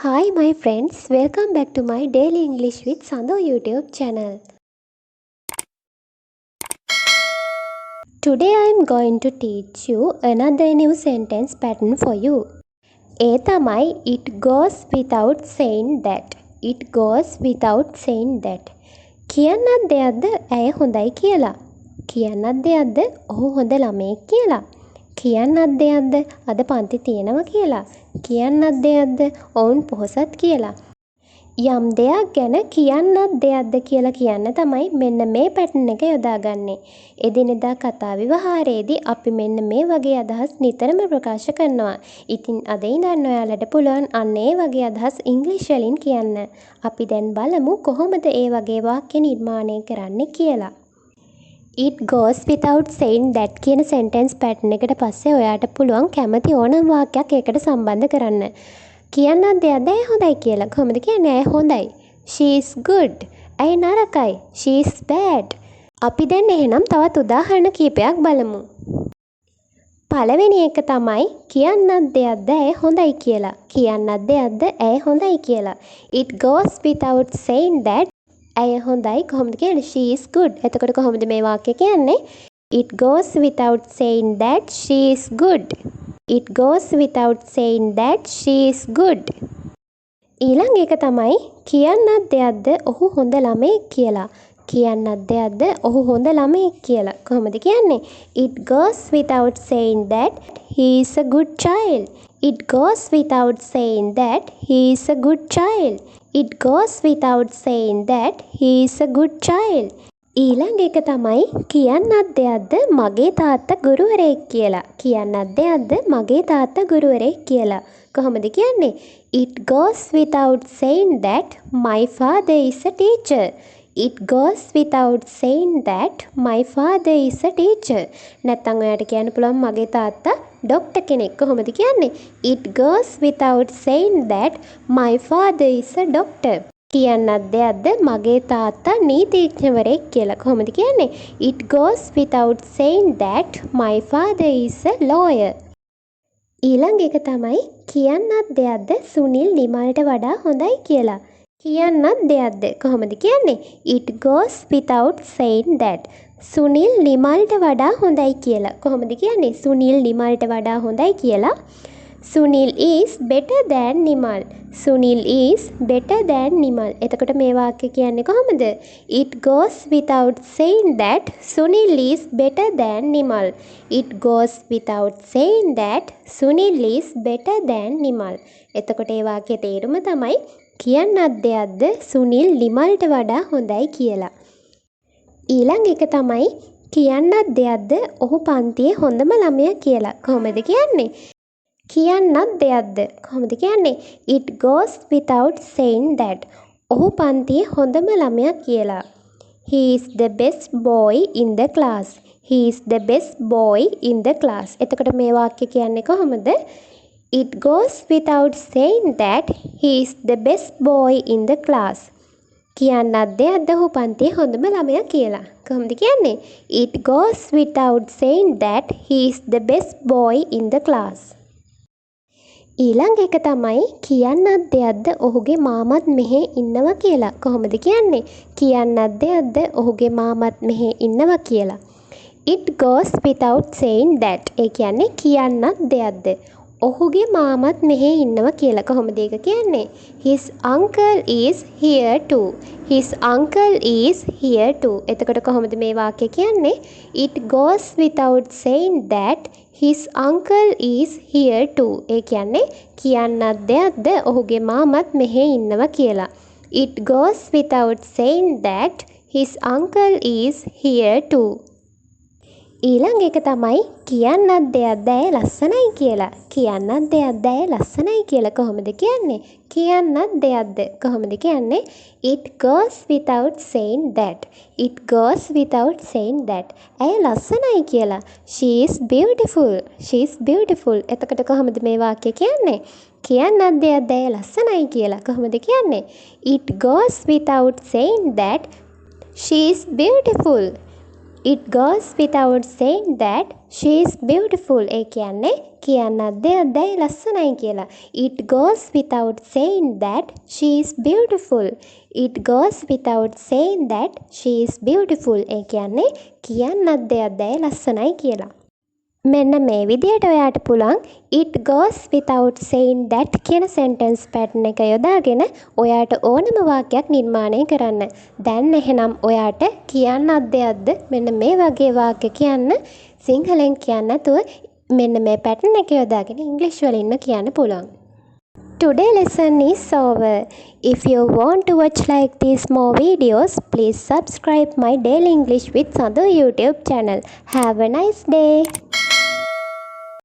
Hi, my friends. Welcome back to my Daily English with Sandhu YouTube channel. Today I am going to teach you another new sentence pattern for you. ඒ තමයි it goes without saying that. It goes without saying that. කියන්නත් දෙයක්ද ඇය හොඳයි කියලා. කියන්නත් දෙයක්ද ඔහු හොඳ ළමයෙක් කියලා. කියන්නත් දෙයක්ද අද පන්ති තියෙනවා කියලා. කියන්නත් දෙයක්ද ඔවුන් පොහොසත් කියලා. යම් දෙයක් ගැන කියන්නත් දෙයක්ද කියලා කියන්න තමයි මෙන්න මේ පැටර්න් එක යොදාගන්නේ. එදිනෙදා කතා විවහාරයේදී අපි මෙන්න මේ වගේ අදහස් නිතරම ප්‍රකාශ කරනවා. ඉතින් අද ඉඳන් ඔයාලට පුළුවන් අන්න ඒ වගේ අදහස් ඉංග්‍රීසි වලින් කියන්න. අපි දැන් බලමු කොහොමද ඒ වගේ වාක්‍ය නිර්මාණය කරන්නේ කියලා. It goes without saying that කියන sentence pattern එකට පස්සේ ඔයාට පුළුවන් කැමති ඕනම වාක්‍යයක් ඒකට සම්බන්ධ කරන්න. කියන්නත් දෙයක්ද ඇය හොඳයි කියලා. කොහොමද කියන්නේ ඇය හොඳයි? She is good. ඇය නරකයි. She is bad. අපි දැන් එහෙනම් තවත් උදාහරණ කීපයක් බලමු. පළවෙනි එක තමයි කියන්නත් දෙයක්ද ඇය හොඳයි කියලා. කියන්නත් දෙයක්ද ඇය හොඳයි කියලා. It goes without saying that ඇය හොඳයි. කොහොමද කියන්නේ? She is good. එතකොට කොහොමද මේ වාක්‍ය කියන්නේ? It goes without saying that she is good. It goes without saying that she is good. ඊළඟ එක තමයි කියන්නත් දෙයක්ද ඔහු හොඳ ළමයෙක් කියලා. කියන්නත් දෙයක්ද ඔහු හොඳ ළමයෙක් කියලා. කොහොමද කියන්නේ? It goes without saying that he is a good child. It goes without saying that he is a good child. It goes without saying that he is a good child. ඊළඟ එක තමයි කියන්නත් දෙයක්ද මගේ තාත්තා ගුරුවරයෙක් කියලා. කියන්නත් දෙයක්ද මගේ තාත්තා ගුරුවරයෙක් කියලා. කොහොමද කියන්නේ? It goes without saying that my father is a teacher. It goes without saying that my father is a teacher. නැත්නම් ඔයාට කියන්න පුළුවන් මගේ තාත්තා ඩොක්ටර් කෙනෙක්. කොහොමද කියන්නේ? It goes without saying that my father is a doctor. කියන්නත් දෙයක්ද මගේ තාත්තා නීතිඥවරයෙක් කියලා. කොහොමද කියන්නේ? It goes without saying that my father is a lawyer. ඊළඟ එක තමයි කියන්නත් දෙයක්ද සුනිල් නිමල්ට වඩා හොඳයි කියලා. කියන්නත් දෙයක්ද කොහොමද කියන්නේ? It goes without saying that Sunil නිමල්ට වඩා හොඳයි කියලා. කොහොමද කියන්නේ? සුනිල් නිමල්ට වඩා හොඳයි කියලා. Sunil is better than Nimal. Sunil is better than Nimal. එතකොට මේ වාක්‍ය කියන්නේ කොහොමද? It goes without saying that Sunil is better than Nimal. It goes without saying that Sunil is better than Nimal. එතකොට මේ වාක්‍යයේ තේරුම තමයි කියන්නත් දෙයක්ද සුනිල් නිමල්ට වඩා හොඳයි කියලා. ඊළඟ එක තමයි කියන්නත් දෙයක්ද ඔහු පන්තියේ හොඳම ළමයා කියලා. කොහොමද කියන්නේ? කියන්නත් දෙයක්ද කොහොමද කියන්නේ? It goes without saying that ඔහු පන්තියේ හොඳම ළමයා කියලා. He is the best boy in the class. He is the best boy in the class. එතකොට මේ වාක්‍ය කියන්නේ කොහොමද? It goes without saying that he is the best boy in the class. කියන්නත් දෙයක්ද ඔහු පන්තියේ හොඳම ළමයා කියලා. කොහොමද කියන්නේ? It goes without saying that he is the best boy in the class. ඊළඟ එක තමයි කියන්නත් දෙයක්ද ඔහුගේ මාමත් මෙහෙ ඉන්නවා කියලා. කොහොමද කියන්නේ? කියන්නත් දෙයක්ද ඔහුගේ මාමත් මෙහෙ ඉන්නවා කියලා. It goes without saying that. ඒ කියන්නේ කියන්නත් දෙයක්ද ඔහුගේ මාමත් මෙහෙ ඉන්නවා කියලා. කොහොමද ඒක කියන්නේ? His uncle is here too. His uncle is here too. එතකොට කොහොමද මේ වාක්‍ය කියන්නේ? It goes without saying that his uncle is here too. ඒ කියන්නේ කියන්නත් දෙයක්ද ඔහුගේ මාමත් මෙහෙ ඉන්නවා කියලා. It goes without saying that his uncle is here too. ඊළඟ එක තමයි කියන්නත් දෙයක්ද ඇය ලස්සනයි කියලා. කියන්නත් දෙයක්ද ඇය ලස්සනයි කියලා. කොහොමද කියන්නේ? කියන්නත් දෙයක්ද කොහොමද කියන්නේ? It goes without saying that. It goes without saying that ඇය ලස්සනයි කියලා. She is beautiful. She is beautiful. එතකොට කොහොමද මේ වාක්‍ය කියන්නේ? කියන්නත් දෙයක්ද ඇය ලස්සනයි කියලා. කොහොමද කියන්නේ? It goes without saying that she is beautiful. it goes without saying that she is beautiful. ඒ කියන්නේ කියන්නත් දෙයක්ද ඒ ලස්සනයි කියලා. It goes without saying that she is beautiful. It goes without saying that she is beautiful. ඒ කියන්නේ කියන්නත් දෙයක්ද ඒ ලස්සනයි කියලා. මෙන්න මේ විදිහට ඔයාට පුළුවන් it goes without saying that කියන sentence pattern එක යොදාගෙන ඔයාට ඕනම වාක්‍යයක් නිර්මාණය කරන්න. දැන් එහෙනම් ඔයාට කියන්නත් දෙයක්ද මෙන්න මේ වගේ වාක්‍ය කියන්න සිංහලෙන් කියන්න නැතුව මෙන්න මේ pattern එක යොදාගෙන ඉංග්‍රීසි වලින්ම කියන්න පුළුවන්. Today lesson is over. If you want to watch like these more videos, please subscribe my Daily English with Sadhu YouTube channel. Have a nice day.